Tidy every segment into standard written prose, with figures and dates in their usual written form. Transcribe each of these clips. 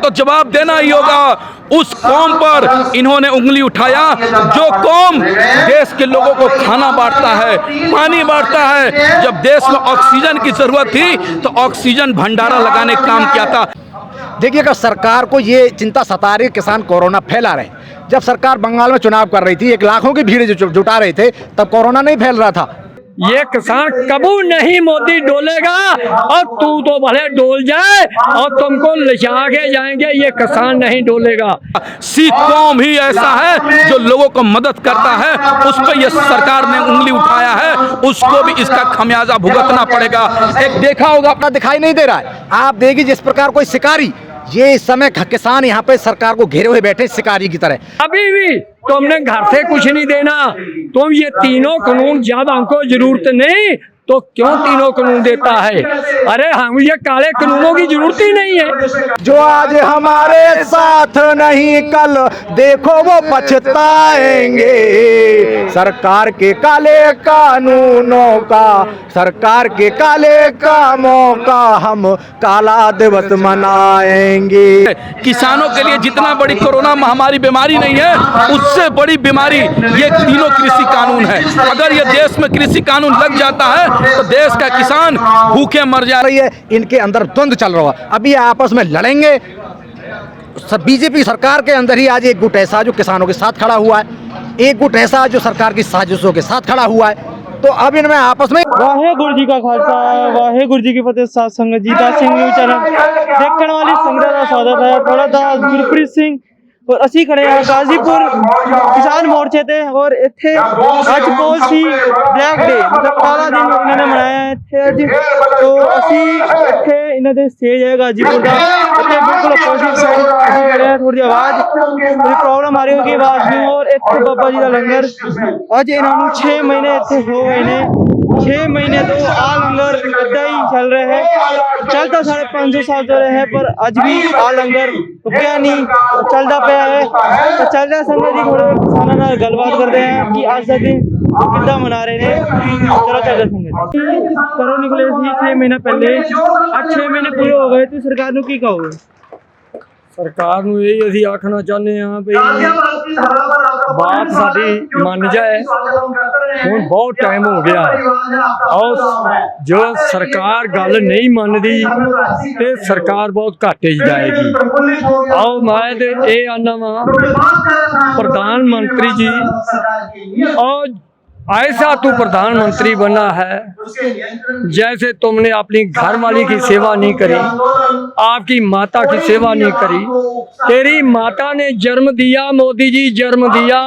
तो जवाब देना ही होगा। उस कौम पर इन्होंने उंगली उठाया जो कौम देश के लोगों को खाना बांटता है, पानी बांटता है। जब देश में ऑक्सीजन की जरूरत थी तो ऑक्सीजन भंडारा लगाने का काम किया था। देखिए, अगर सरकार को ये चिंता सता रही है किसान कोरोना फैला रहे, जब सरकार बंगाल में चुनाव कर रही थी, एक लाखों की भीड़ जुटा रहे थे, तब कोरोना नहीं फैल रहा था। ये किसान कबू नहीं मोदी डोलेगा और तू तो भले डोल जाए और तुमको लिजा के जाएंगे, ये किसान नहीं डोलेगा। सिख कौम ही ऐसा है जो लोगों को मदद करता है, उस पर ये सरकार ने उंगली उठाया है, उसको भी इसका खमियाजा भुगतना पड़ेगा। एक देखा होगा, अपना दिखाई नहीं दे रहा है। आप देखिए जिस प्रकार कोई शिकारी, ये इस समय किसान यहाँ पे सरकार को घेरे हुए बैठे शिकारी की तरह। अभी भी तुमने घर से कुछ नहीं देना, तुम ये तीनों कानून जब हमको जरूरत नहीं तो क्यों तीनों कानून देता है? अरे हम ये काले कानूनों की जरूरत ही नहीं है। जो आज हमारे साथ नहीं कल देखो वो पछताएंगे। सरकार के काले कानूनों का, सरकार के काले कामों का हम काला दिवस मनाएंगे। किसानों के लिए जितना बड़ी कोरोना महामारी बीमारी नहीं है, उससे बड़ी बीमारी ये तीनों कृषि कानून है। अगर ये देश में कृषि कानून लग जाता है तो देश का किसान भूखे मर जा रही है। इनके अंदर द्वंद्व चल रहा है, अभी आपस में लड़ेंगे। बीजेपी सरकार के अंदर ही आज एक गुट ऐसा जो किसानों के साथ खड़ा हुआ है, एक गुट ऐसा जो सरकार की साजिशों के साथ खड़ा हुआ है। तो अब इनमें आपस में वाहेगुरु जी का खालसा वाहेगुरु जी की फतेह। साथ संगत जी दास सिंह न्यूज़ चैनल देखने वाली संगत का स्वागत है। थोड़ा दास गुरप्रीत सिंह और असी खड़े हैं गाजीपुर किसान मोर्चे थे और इत्थे अज पोल सी ब्लैक डे मतलब काला दिन इन्होंने मनाया है इत्थे अज। तो असी इत्थे इन्हां दे स्टेज है गाजीपुर का, इत्थे बिल्कुल अपोजिट साइड असी खड़े हैं। थोड़ी आवाज थोड़ी प्रॉब्लम आ रही होगी आवाज में। और इत्थे बाबा जी का लंगर अज इन्होंने 6 महीने इत्थे हो गए ने, 6 महीने तो आ लंगर इदा ही चल रहे हैं। चलता 550 साल तो रहे पर अज भी आ लंगर रुकया नहीं, चलता पाया है। तो चल रहा संगत जी, थोड़े किसानों नाल गलबात करते हैं कि आज का दिन कितना मना रहे हैं। चलो चल रहा संगत करो निकले 6 महीना पहले, आज 6 महीने पूरे हो गए। तो सरकार नूं की कहोगे? सरकार ਨੂੰ ਇਹ ਅਸੀਂ ਆਖਣਾ ਚਾਹੁੰਦੇ ਹਾਂ ਵੀ ਬਾਤ ਸਾਡੀ ਮੰਨ ਜਾਏ। ਹੁਣ ਬਹੁਤ ਟਾਈਮ ਹੋ ਗਿਆ ਔਰ ਜੋ ਸਰਕਾਰ ਗੱਲ ਨਹੀਂ ਮੰਨਦੀ ਤੇ ਸਰਕਾਰ ਬਹੁਤ ਘਾਟੇ 'ਚ ਜਾਏਗੀ। ਆਓ ਮੈਂ ਤੇ ਇਹ ਆਨਾ ਵਾਂ प्रधान मंत्री जी, और ऐसा तू प्रधानमंत्री बना है जैसे तुमने अपनी घरवाली की सेवा नहीं करी, आपकी माता की सेवा नहीं करी। तेरी माता ने जन्म दिया, मोदी जी जन्म दिया,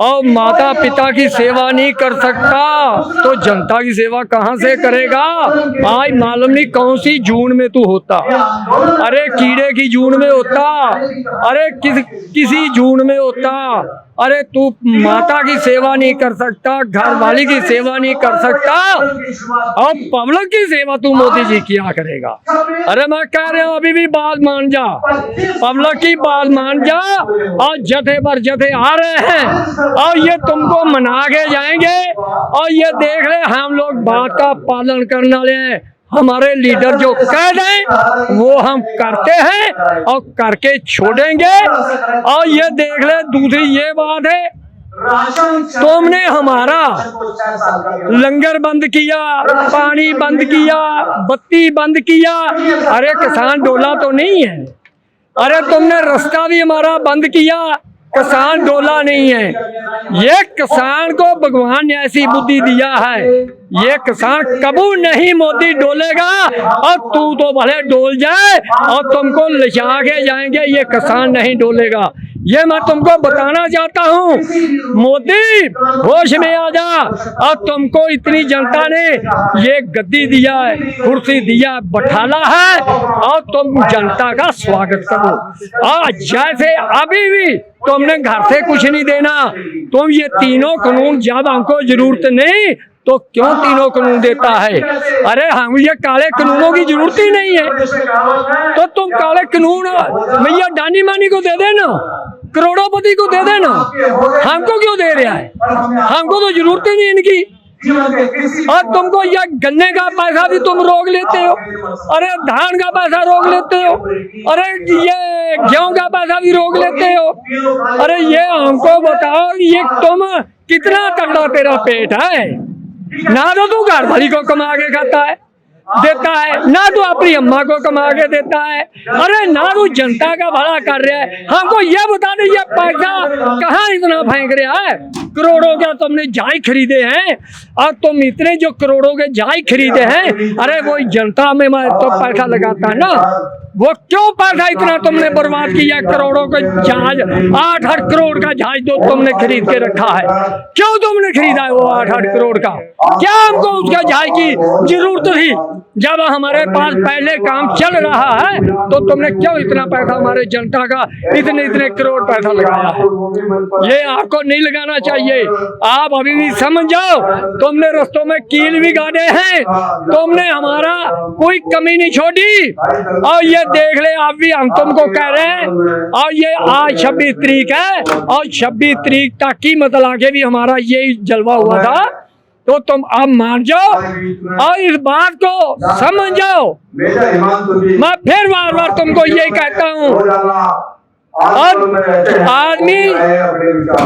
और माता पिता की सेवा नहीं कर सकता तो जनता की सेवा कहाँ से करेगा? आज मालूम नहीं कौन सी जून में तू होता, अरे कीड़े की जून में होता, अरे किसी जून में होता। अरे तू माता की सेवा नहीं कर सकता, घर वाली की सेवा नहीं कर सकता, और पब्लिक की सेवा तू मोदी जी किया करेगा? अरे मैं कह रहा हूँ अभी भी बात मान जा, पब्लिक की बात मान जा। और जथे पर जथे आ रहे हैं और ये तुमको मना के जाएंगे, और ये देख ले हम लोग बात का पालन करने वाले हैं। हमारे लीडर जो कह दें वो हम करते हैं और करके छोड़ेंगे। और ये देख ले, दूसरी ये बात है, तुमने हमारा लंगर बंद किया, पानी बंद किया, बत्ती बंद किया। अरे किसान डोला तो नहीं है, अरे तुमने रास्ता भी हमारा बंद किया, किसान डोला नहीं है। ये किसान को भगवान ने ऐसी बुद्धि दिया है, ये किसान कबू नहीं मोदी डोलेगा और तू तो भले डोल जाए और तुमको लिजा के जाएंगे, ये किसान नहीं डोलेगा। ये मैं तुमको बताना चाहता हूँ। मोदी होश में आ जा, और तुमको इतनी जनता ने ये गद्दी दिया है, कुर्सी दिया, बैठाला है, और तुम जनता का स्वागत करो। और जैसे अभी भी तुमने घर से कुछ नहीं देना, तुम ये तीनों कानून जब हमको जरूरत नहीं तो क्यों तीनों कानून देता है? अरे हम ये काले कानूनों की जरूरत ही नहीं है। तो तुम काले कानून भैया डानी मानी को दे देना, करोड़ों पति को दे देना, हमको क्यों दे रहा है? हमको तो जरूरत ही नहीं इनकी। और तुमको यह गन्ने का पैसा भी तुम रोक लेते हो, अरे धान का पैसा रोक लेते हो, अरे ये गेहूं का पैसा भी रोक लेते हो। अरे ये हमको बताओ, ये तुम कितना तगड़ा तेरा पेट है? ना तो तू घर भरी को कमा के खाता है देता है, ना तो अपनी अम्मा को कमा के देता है, अरे ना तो जनता का भला कर रहा है। हमको ये बता दे, ये पैसा कहाँ इतना फेंक रहा है? करोड़ों के तुमने जाय खरीदे हैं, और तुम इतने जो करोड़ों के जाय खरीदे हैं, अरे वो जनता में तो पैसा लगाता है ना, वो क्यों पैसा इतना तुमने बर्बाद किया? करोड़ों का जहाज, 8-8 करोड़ का जहाज जो तुमने खरीद के रखा है, क्यों तुमने खरीदा है वो 8-8 करोड़ का? क्या हमको उसका जहाज की जरूरत थी? जब हमारे पास पहले काम चल रहा है तो तुमने क्यों इतना पैसा हमारे जनता का इतने करोड़ पैसा लगाया है? ये आपको नहीं लगाना चाहिए। आप अभी भी समझ जाओ, तुमने रस्तों में कील भी गाड़े हैं, तुमने हमारा कोई कमी नहीं छोड़ी। और ये देख ले, आप भी हम तुमको कह रहे हैं, और ये आज 26 तारीख है, और 26 तारीख तक की मतलब आगे भी हमारा यही जलवा हुआ था, तो तुम अब मान जाओ और इस बात को समझ जाओ। मैं फिर बार बार तुमको यही कहता हूँ, और आदमी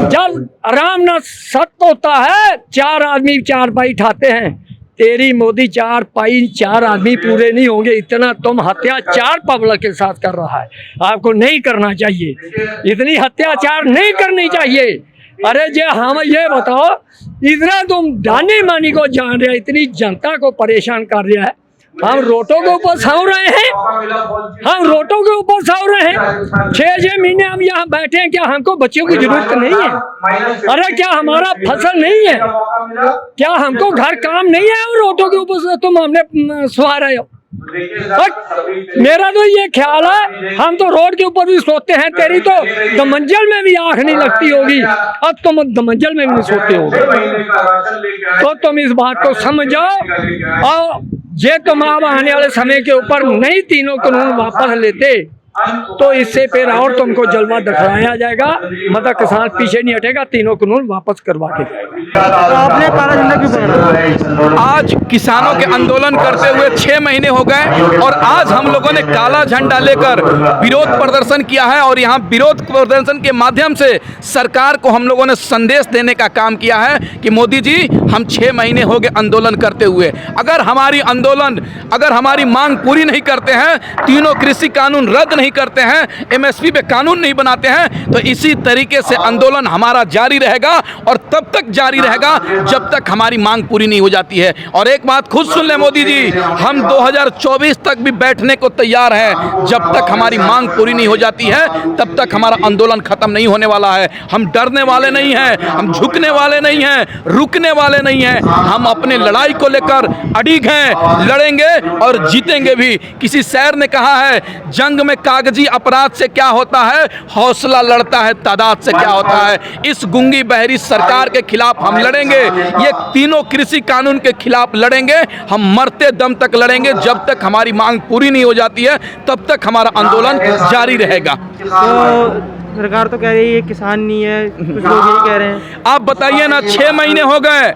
जब आराम न सख्त होता है, 4 आदमी 4 पाई ठाते हैं। तेरी मोदी 4 पाई 4 आदमी पूरे नहीं होंगे, इतना तुम अत्याचार पब्लिक के साथ कर रहा है। आपको नहीं करना चाहिए, इतनी अत्याचार नहीं करनी चाहिए। अरे जे हम ये बताओ, इतना तुम दानी मानी को जान रहे, इतनी जनता को परेशान कर रहा है। हम रोटों के ऊपर सो रहे हैं, हम रोटों के ऊपर सो रहे हैं। 6-6 महीने हम यहाँ बैठे हैं, क्या हमको बच्चों की जरूरत नहीं है? अरे क्या हमारा फसल नहीं है? क्या हमको घर काम नहीं है? और रोटों के ऊपर तुम हमने सवा रहे हो। मेरा तो ये ख्याल है, हम तो रोड के ऊपर भी सोते हैं, तेरी तो दमंजल में भी आंख नहीं लगती होगी, अब तुम दमंजल में भी नहीं सोते होगे। तो तुम इस बात को समझो, और ये तुम अब आने वाले समय के ऊपर नहीं तीनों कानून वापस लेते तो इससे फिर और तुमको जलवा दिखाया जाएगा। मतलब किसान पीछे नहीं हटेगा, तीनों कानून वापस करवा के तो आपने काला झंडा क्यों पकड़ा? आज किसानों के आंदोलन करते हुए 6 महीने हो गए, और आज हम लोगों ने काला झंडा लेकर विरोध प्रदर्शन किया है। और यहाँ विरोध प्रदर्शन के माध्यम से सरकार को हम लोगों ने संदेश देने का काम किया है कि मोदी जी, हम 6 महीने हो गए आंदोलन करते हुए, अगर हमारी मांग पूरी नहीं करते हैं, तीनों कृषि कानून रद्द नहीं करते हैं, MSP पे कानून नहीं बनाते हैं, तो इसी तरीके से आंदोलन हमारा जारी रहेगा, और तब तक जारी रहेगा जब तक हमारी मांग पूरी नहीं हो जाती है। और एक बात खुद सुन ले मोदी जी, हम 2024 तक भी बैठने को तैयार हैं। जब तक हमारी मांग पूरी नहीं हो जाती है, तब तक हमारा आंदोलन खत्म नहीं होने वाला है। हम डरने वाले नहीं हैं, हम झुकने वाले नहीं हैं, रुकने वाले नहीं हैं। हम अपने लड़ाई को लेकर अडिग हैं, लड़ेंगे और जीतेंगे भी। किसी शायर ने कहा है, जंग में कागजी अपराध से क्या होता है, हौसला लड़ता है तादाद से क्या होता है। इस गुंगी बहरी सरकार के खिलाफ हम लड़ेंगे, ये तीनों कृषि कानून के खिलाफ लड़ेंगे, हम मरते दम तक लड़ेंगे। जब तक हमारी मांग पूरी नहीं हो जाती है, तब तक हमारा आंदोलन जारी रहेगा। तो सरकार तो कह रही है किसान नहीं है, कुछ लोग यही कह रहे हैं। आप बताइए ना, 6 महीने हो गए,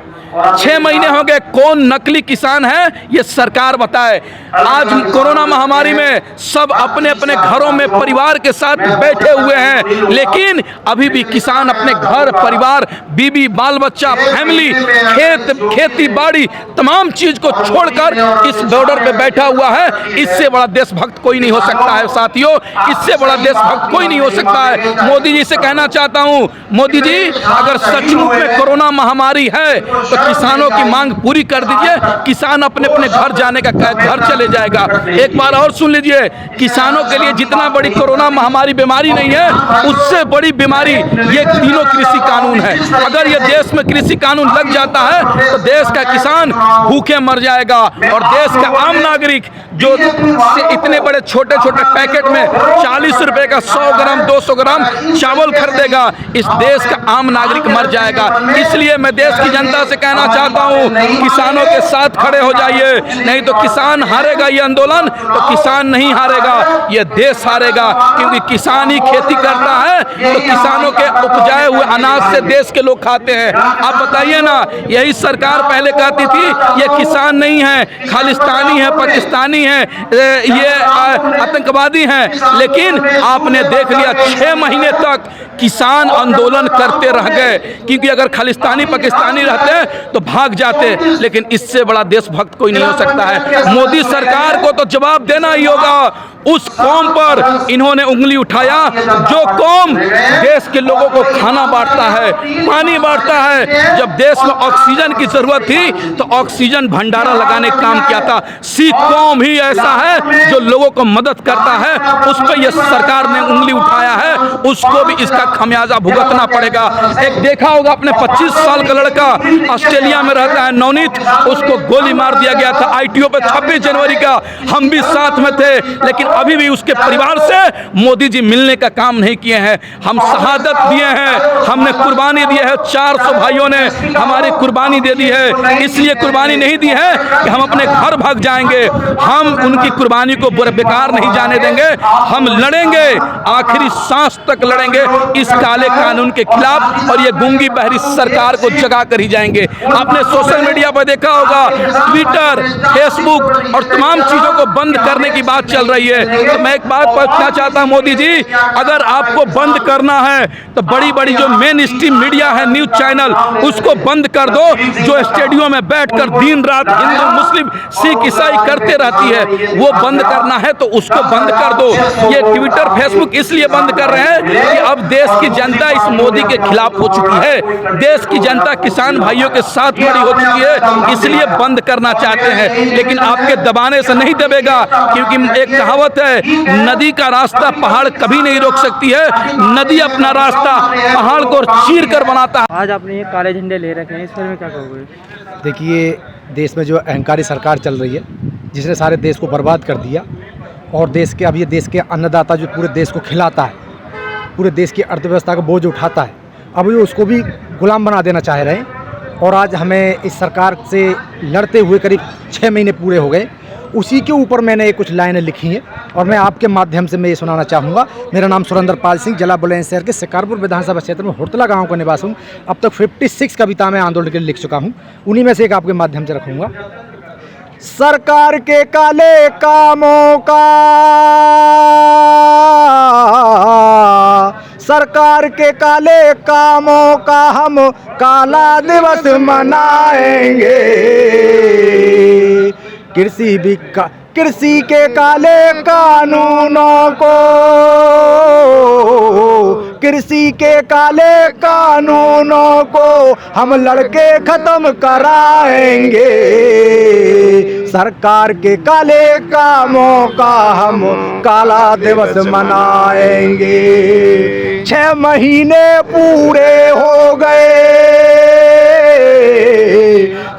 6 महीने हो गए, कौन नकली किसान है ये सरकार बताए। आज कोरोना महामारी में सब अपने अपने घरों में परिवार के साथ बैठे हुए हैं, लेकिन अभी भी किसान अपने घर परिवार, बीबी बाल बच्चा, फैमिली, खेती बाड़ी, तमाम चीज को छोड़कर इस बॉर्डर पे बैठा हुआ है। इससे बड़ा देशभक्त कोई नहीं हो सकता है साथियों, इससे बड़ा देशभक्त कोई नहीं हो सकता है। मोदी जी से कहना चाहता हूँ, मोदी जी, अगर सचमुच में कोरोना महामारी है तो किसानों की मांग पूरी कर दीजिए, किसान अपने अपने घर जाने का घर चले जाएगा। एक बार और सुन लीजिए, किसानों के लिए जितना बड़ी कोरोना महामारी बीमारी नहीं है, उससे बड़ी बीमारी ये तीनों कृषि कानून है। अगर ये देश में कृषि कानून लग जाता है तो देश का किसान भूखे मर जाएगा, और देश का आम नागरिक जो इतने बड़े छोटे छोटे पैकेट में 40 रुपए का 100 ग्राम 200 ग्राम चावल खरीदेगा, इस देश का आम नागरिक मर जाएगा। इसलिए मैं देश की जनता से कहना चाहता हूँ, किसानों के साथ खड़े हो जाइए, नहीं तो किसान हारेगा ये आंदोलन, तो किसान नहीं हारेगा, ये देश हारेगा। क्योंकि किसान ही खेती करता है तो किसानों के उपजाए हुए अनाज से देश के लोग खाते हैं। आप बताइए ना, यही सरकार पहले कहती थी ये किसान नहीं है, खालिस्तानी है, पाकिस्तानी है, ये आतंकवादी हैं, लेकिन आपने देख लिया 6 महीने तक किसान आंदोलन करते रह गए। क्योंकि अगर खालिस्तानी पाकिस्तानी रहते तो भाग जाते, लेकिन इससे बड़ा देशभक्त कोई नहीं हो सकता है। मोदी सरकार को तो जवाब देना ही होगा। उस कौम पर इन्होंने उंगली उठाया जो कौम देश के लोगों को खाना बांटता है, पानी बांटता है। जब देश में ऑक्सीजन की जरूरत थी तो ऑक्सीजन भंडारा लगाने का काम किया था। सिख कौम ही ऐसा है जो लोगों को मदद करता है, उस पर यह सरकार ने उंगली उठाया है, उसको भी इसका खमियाजा भुगतना पड़ेगा। एक देखा होगा आपने, 25 साल का लड़का ऑस्ट्रेलिया में रहता है, नवनीत, उसको गोली मार दिया गया था ITO पे 26 जनवरी का। हम भी साथ में थे, लेकिन अभी भी उसके परिवार से मोदी जी मिलने का काम नहीं किए हैं। हम शहादत दिए हैं, हमने कुर्बानी दी है, 400 भाइयों ने हमारी कुर्बानी दे दी है। इसलिए कुर्बानी नहीं दी है कि हम अपने घर भाग जाएंगे, हम उनकी कुर्बानी को बेकार नहीं जाने देंगे। हम लड़ेंगे, आखिरी सांस तक लड़ेंगे इस काले कानून के खिलाफ, और ये गूंगी बहरी सरकार को जगा कर ही जाएंगे। आपने सोशल मीडिया पर देखा होगा, ट्विटर, फेसबुक और तमाम चीजों को बंद करने की बात चल रही है। तो मैं एक बात पूछना चाहता हूं मोदी जी, अगर आपको बंद करना है तो बड़ी बड़ी जो मेन स्ट्रीम मीडिया है, न्यूज चैनल, उसको बंद कर दो। जो स्टेडियो में बैठकर दिन रात हिंदू मुस्लिम सिख ईसाई करते रहती है, वो बंद करना है तो उसको बंद कर दो। ये ट्विटर फेसबुक इसलिए बंद कर रहे हैं कि अब देश की जनता इस मोदी के खिलाफ हो चुकी है, देश की जनता किसान भाइयों के साथ खड़ी हो चुकी है, इसलिए बंद करना चाहते हैं। लेकिन आपके दबाने से नहीं दबेगा, क्योंकि एक कहावत है, नदी का रास्ता पहाड़ कभी नहीं रोक सकती है, नदी अपना रास्ता पहाड़ को चीर कर बनाता है। आज आपने ये काले झंडे ले रखे हैं, इस पर में क्या कहोगे? देखिए, देश में जो अहंकारी सरकार चल रही है, जिसने सारे देश को बर्बाद कर दिया, और देश के, अब ये देश के अन्नदाता जो पूरे देश को खिलाता है, पूरे देश की अर्थव्यवस्था का बोझ उठाता है, अब ये उसको भी गुलाम बना देना चाह रहे हैं। और आज हमें इस सरकार से लड़ते हुए करीब 6 महीने पूरे हो गए। उसी के ऊपर मैंने ये कुछ लाइनें लिखी हैं और मैं आपके माध्यम से मैं ये सुनाना चाहूँगा। मेरा नाम सुरेंद्र पाल सिंह, जिला बुलंदशहर के शिकारपुर विधानसभा क्षेत्र में हुड़तला गांव का निवासी हूँ। अब तक 56 कविता मैं आंदोलन के लिए लिख चुका हूँ, उन्हीं में से एक आपके माध्यम से रखूँगा। सरकार के काले कामों का, सरकार के काले कामों का हम काला दिवस मनाएंगे। कृषि के काले कानूनों को, कृषि के काले कानूनों को हम लड़के खत्म कराएंगे। सरकार के काले कामों का हम काला दिवस मनाएंगे। 6 महीने पूरे हो गए,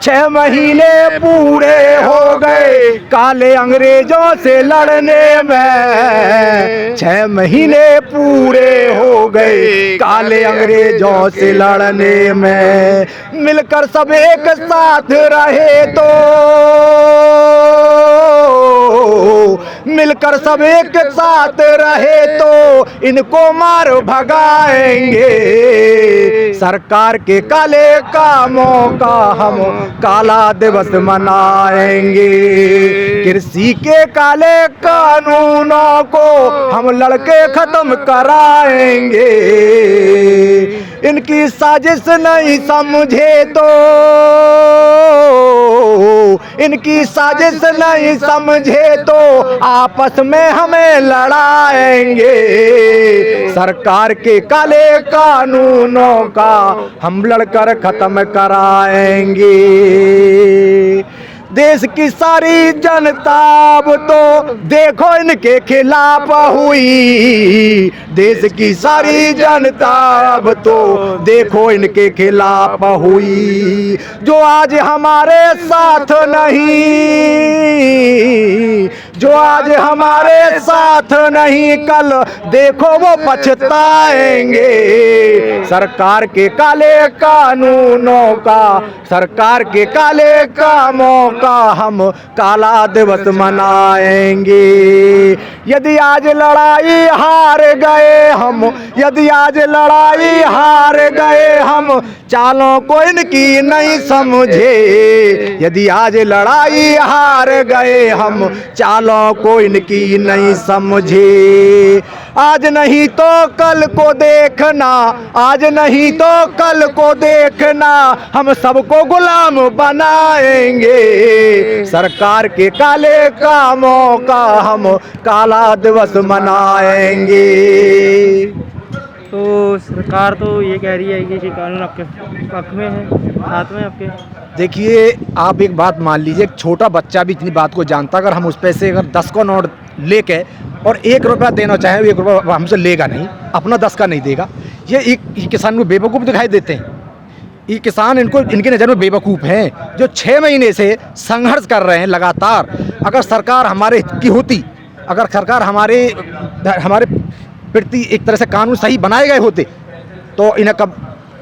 6 महीने पूरे हो गए काले अंग्रेजों से लड़ने में। 6 महीने पूरे हो गए काले अंग्रेजों से लड़ने में। मिलकर सब एक साथ रहे तो, मिलकर सब एक साथ रहे तो इनको मार भगाएंगे। सरकार के काले कामों का हम काला दिवस मनाएंगे। कृषि के काले कानूनों को हम लड़के खत्म कराएंगे। इनकी साजिश नहीं समझे तो, इनकी साजिश नहीं समझे तो आपस में हमें लड़ाएंगे। सरकार के काले कानूनों का हम लड़कर खत्म कराएंगे। देश की सारी जनता अब तो देखो इनके खिलाफ हुई। देश की सारी जनता अब तो देखो इनके खिलाफ हुई। जो आज हमारे साथ नहीं, जो आज हमारे साथ नहीं कल देखो वो पछताएंगे। सरकार के काले कानूनों का, सरकार के काले कामों का हम काला दिवस मनाएंगे। यदि आज लड़ाई हार गए हम, यदि आज लड़ाई हार गए हम, चालों को इनकी नहीं समझे। यदि आज लड़ाई हार गए हम, चालों को इनकी नहीं समझे। आज नहीं तो कल को देखना, आज नहीं तो कल को देखना, हम सबको गुलाम बनाएंगे। सरकार के काले कामों का हम काला दिवस मनाएंगे। तो सरकार तो ये कह रही है कि ये कानून आपके पक्ष में है, साथ में आपके। देखिए, आप एक बात मान लीजिए, एक छोटा बच्चा भी इतनी बात को जानता, अगर हम उस पैसे अगर 10 का नोट लेके और 1 रुपया देना चाहें, 1 रुपया हमसे लेगा नहीं, अपना 10 का नहीं देगा। ये किसान को बेवकूफ़ दिखाई देते हैं। ये किसान इनकी नज़र में बेवकूफ़ हैं, जो 6 महीने से संघर्ष कर रहे हैं लगातार। अगर सरकार हमारे हित की होती, अगर सरकार हमारे प्रति एक तरह से कानून सही बनाए गए होते, तो इन्हें कब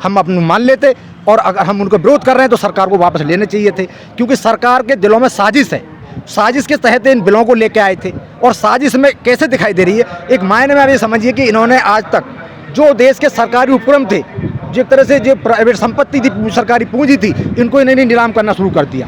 हम अपने मान लेते। और अगर हम उनको विरोध कर रहे हैं तो सरकार को वापस लेने चाहिए थे, क्योंकि सरकार के दिलों में साजिश है। साजिश के तहत इन बिलों को लेके आए थे, और साजिश में कैसे दिखाई दे रही है, एक मायने में आप ये समझिए कि इन्होंने आज तक जो देश के सरकारी उपक्रम थे, जो एक तरह से जो प्राइवेट संपत्ति थी, सरकारी पूंजी थी, इनको इन्होंने नीलाम करना शुरू कर दिया।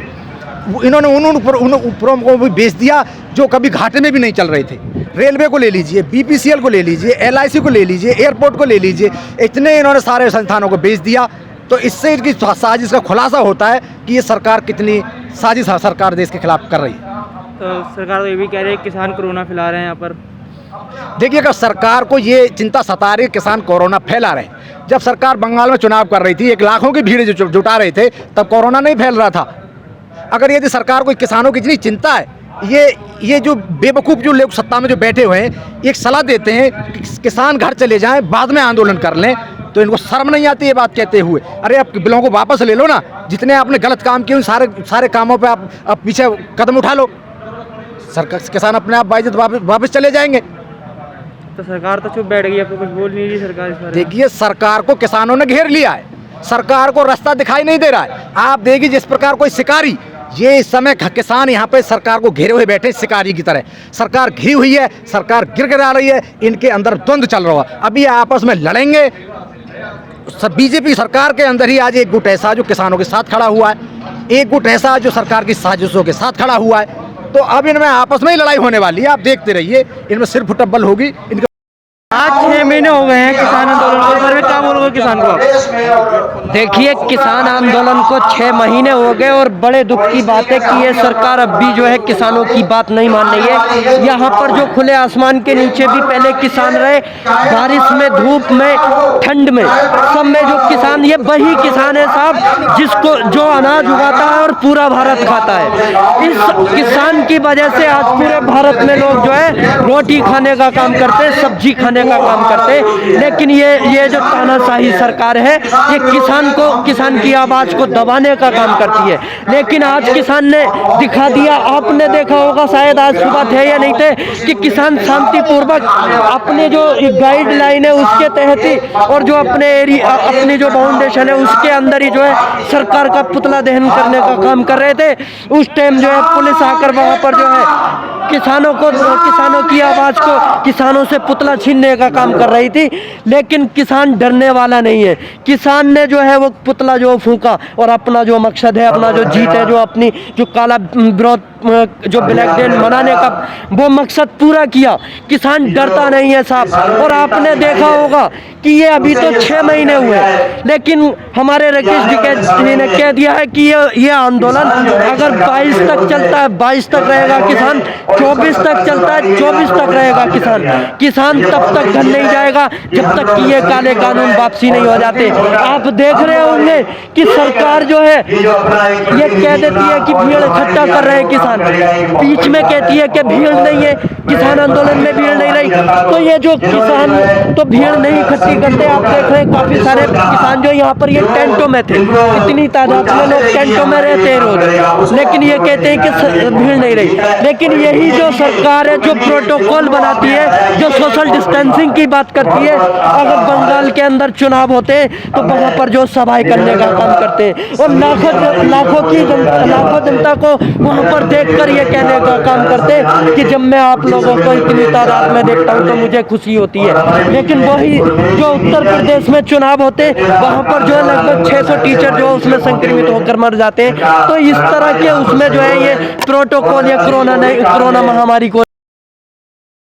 इन्होंने उन उपक्रमों को भी बेच दिया जो कभी घाटे में भी नहीं चल रहे थे। रेलवे को ले लीजिए, BPCL को ले लीजिए, LIC को ले लीजिए, एयरपोर्ट को ले लीजिए, इतने इन्होंने सारे संस्थानों को बेच दिया। तो इससे इनकी साजिश का खुलासा होता है कि ये सरकार कितनी साजिश सरकार देश के खिलाफ कर रही है। तो सरकार तो ये भी कह रही है किसान कोरोना फैला रहे हैं यहाँ पर। देखिए, अगर सरकार को ये चिंता सता रही है किसान कोरोना फैला रहे हैं, जब सरकार बंगाल में चुनाव कर रही थी, 1 लाखों की भीड़ जुटा रहे थे, तब कोरोना नहीं फैल रहा था। अगर यदि सरकार को किसानों की इतनी चिंता है, ये जो बेवकूफ़ जो लोग सत्ता में जो बैठे हुए हैं, एक सलाह देते हैं कि किसान घर चले जाएं, बाद में आंदोलन कर लें, तो इनको शर्म नहीं आती ये बात कहते हुए। अरे आप बिलों को वापस ले लो ना, जितने आपने गलत काम किए उन सारे कामों पे आप पीछे कदम उठा लो, सरकार किसान अपने आप बाइज्जत वापस चले जाएंगे। तो सरकार तो चुप बैठ गई, आपको कुछ बोल नहीं रही सरकार इस बारे में। देखिए, सरकार को किसानों ने घेर लिया है, सरकार को रास्ता दिखाई नहीं दे रहा है। आप देखिए, जिस प्रकार कोई शिकारी, ये इस समय किसान यहाँ पे सरकार को घेरे हुए बैठे शिकारी की तरह। सरकार घिरी हुई है, सरकार गिरा रही है, इनके अंदर द्वंद्व चल रहा है। अभी आपस में लड़ेंगे। बीजेपी सरकार के अंदर ही आज एक गुट ऐसा जो किसानों के साथ खड़ा हुआ है, एक गुट ऐसा जो सरकार की साजिशों के साथ खड़ा हुआ है। तो अब इनमें आपस में ही लड़ाई होने वाली है, आप देखते रहिए, इनमें सिर्फ टब्बल होगी। आज 6 महीने हो गए हैं किसान आंदोलन को, इस बारे में क्या बोलोगे किसान को? देखिए, किसान आंदोलन को 6 महीने हो गए और बड़े दुख की बात है कि ये सरकार अब भी जो है किसानों की बात नहीं मान रही है। यहाँ पर जो खुले आसमान के नीचे भी पहले किसान रहे, बारिश में, धूप में, ठंड में, सब में जो किसान, ये वही किसान है साहब जिसको जो अनाज उगाता है और पूरा भारत खाता है। इस किसान की वजह से आज पूरे भारत में लोग जो है रोटी खाने का काम करते हैं, सब्जी खाने का काम करते। लेकिन ये जो तानाशाही सरकार है, ये किसान की आवाज को दबाने का काम करती है। लेकिन आज किसान ने दिखा दिया, आपने देखा होगा, शायद आज सुबह थे या नहीं थे, कि किसान शांतिपूर्वक अपने जो गाइडलाइन है उसके तहत ही, और जो अपनी जो फाउंडेशन है उसके अंदर ही जो है सरकार का पुतला दहन करने का काम कर रहे थे। उस टाइम जो है पुलिस आकर वहां पर जो है किसानों की आवाज को, किसानों से पुतला छीनने का काम कर रही थी। लेकिन किसान डरने वाला नहीं है। किसान ने जो है वो पुतला जो फूंका और अपना जो मकसद है, अपना जो जीत है, जो अपनी जो काला विरोध, जो ब्लैक डे मनाने का वो मकसद पूरा किया। किसान डरता नहीं है साहब। और आपने देखा होगा कि ये अभी तो 6 महीने हुए, लेकिन हमारे राकेश जी ने कह दिया है कि ये आंदोलन अगर 22 तक चलता है, 22 तक रहेगा किसान, 24 तक चलता है, 24 तक रहेगा किसान तब तक घर नहीं जाएगा जब तक कि ये काले कानून वापसी नहीं हो जाते। आप देख रहे होंगे कि सरकार जो है ये कह देती है कि भीड़ इकट्ठा कर रहे हैं किसान, किसान बीच में कहती है कि भीड़ नहीं है, किसान आंदोलन में भीड़ नहीं रही, तो ये जो किसान तो भीड़ नहीं इकट्ठी करते। आप देख रहे हैं काफी सारे किसान जो यहाँ पर ये टेंटों में थे, इतनी तादाद में लोग टेंटों में रहते हैं रोज, लेकिन ये कहते हैं कि भीड़ नहीं रही। लेकिन यही जो सरकार है जो प्रोटोकॉल बनाती है, जो सोशल डिस्टेंसिंग की बात करती है, अगर बंगाल के अंदर चुनाव होते तो वहाँ पर जो सभाएं करने का काम करते हैं और लाखों जनता को वहाँ पर देखकर ये कहने का काम करते कि जब मैं आप लोगों को इतनी तादाद में देखता हूँ तो मुझे खुशी होती है। लेकिन वही जो उत्तर प्रदेश में चुनाव होते वहाँ पर जो लगभग 600 टीचर जो उसमें संक्रमित होकर मर जाते हैं। तो इस तरह के उसमें जो है ये प्रोटोकॉल या कोरोना महामारी को